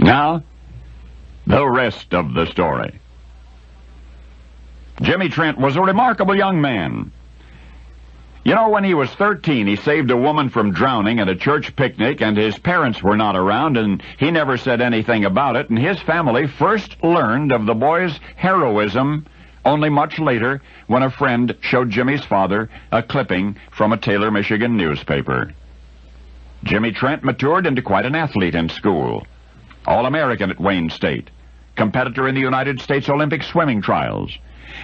Now, the rest of the story. Jimmy Trent was a remarkable young man. You know, when he was 13, he saved a woman from drowning at a church picnic, and his parents were not around, and he never said anything about it, and his family first learned of the boy's heroism only much later when a friend showed Jimmy's father a clipping from a Taylor, Michigan newspaper. Jimmy Trent matured into quite an athlete in school. All-American at Wayne State. Competitor in the United States Olympic swimming trials.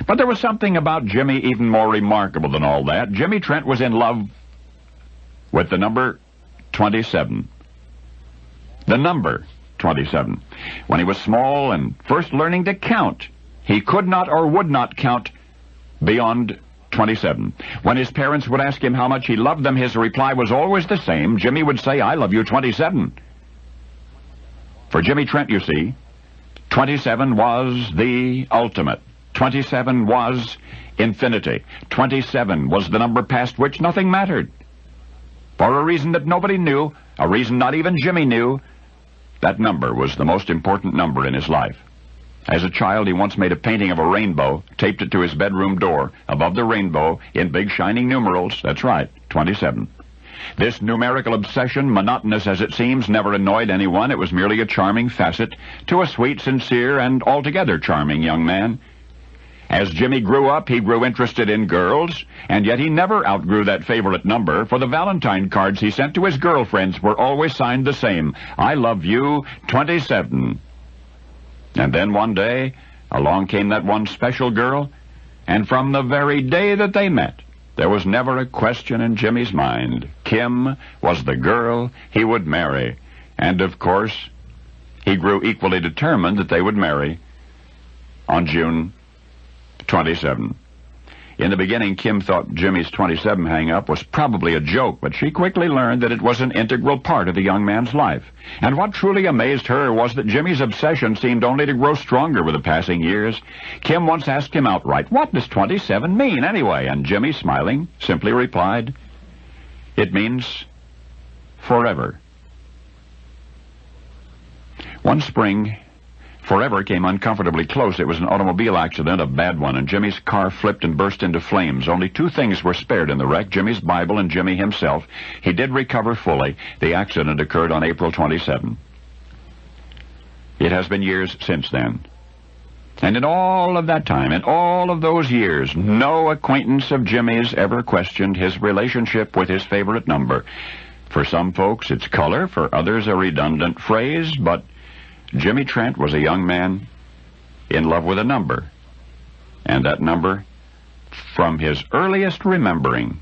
But there was something about Jimmy even more remarkable than all that. Jimmy Trent was in love with the number 27. The number 27. When he was small and first learning to count, he could not or would not count beyond 27. When his parents would ask him how much he loved them, his reply was always the same. Jimmy would say, "I love you 27. For Jimmy Trent, you see, 27 was the ultimate. 27 was infinity. 27 was the number past which nothing mattered. For a reason that nobody knew, a reason not even Jimmy knew, that number was the most important number in his life. As a child, he once made a painting of a rainbow, taped it to his bedroom door. Above the rainbow, in big shining numerals, that's right, 27. This numerical obsession, monotonous as it seems, never annoyed anyone. It was merely a charming facet to a sweet, sincere, and altogether charming young man. As Jimmy grew up, he grew interested in girls, and yet he never outgrew that favorite number, for the Valentine cards he sent to his girlfriends were always signed the same. "I love you, 27. And then one day, along came that one special girl, and from the very day that they met, there was never a question in Jimmy's mind. Kim was the girl he would marry, and of course, he grew equally determined that they would marry on June 27. In the beginning, Kim thought Jimmy's 27 hang-up was probably a joke, but she quickly learned that it was an integral part of the young man's life. And what truly amazed her was that Jimmy's obsession seemed only to grow stronger with the passing years. Kim once asked him outright, "What does 27 mean, anyway?" And Jimmy, smiling, simply replied, "It means forever." One spring, forever came uncomfortably close. It was an automobile accident, a bad one, and Jimmy's car flipped and burst into flames. Only two things were spared in the wreck, Jimmy's Bible and Jimmy himself. He did recover fully. The accident occurred on April 27. It has been years since then. And in all of that time, in all of those years, no acquaintance of Jimmy's ever questioned his relationship with his favorite number. For some folks, it's color. For others, a redundant phrase, but Jimmy Trent was a young man in love with a number, and that number, from his earliest remembering,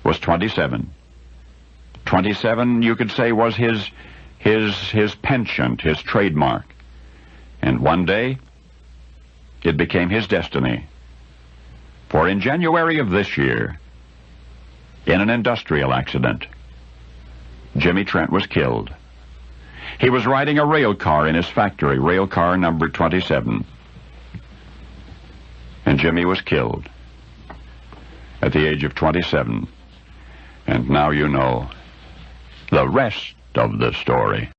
was 27. 27, you could say, was his penchant, his trademark. And one day, it became his destiny. For in January of this year, in an industrial accident, Jimmy Trent was killed. He was riding a rail car in his factory, rail car number 27. And Jimmy was killed at the age of 27. And now you know the rest of the story.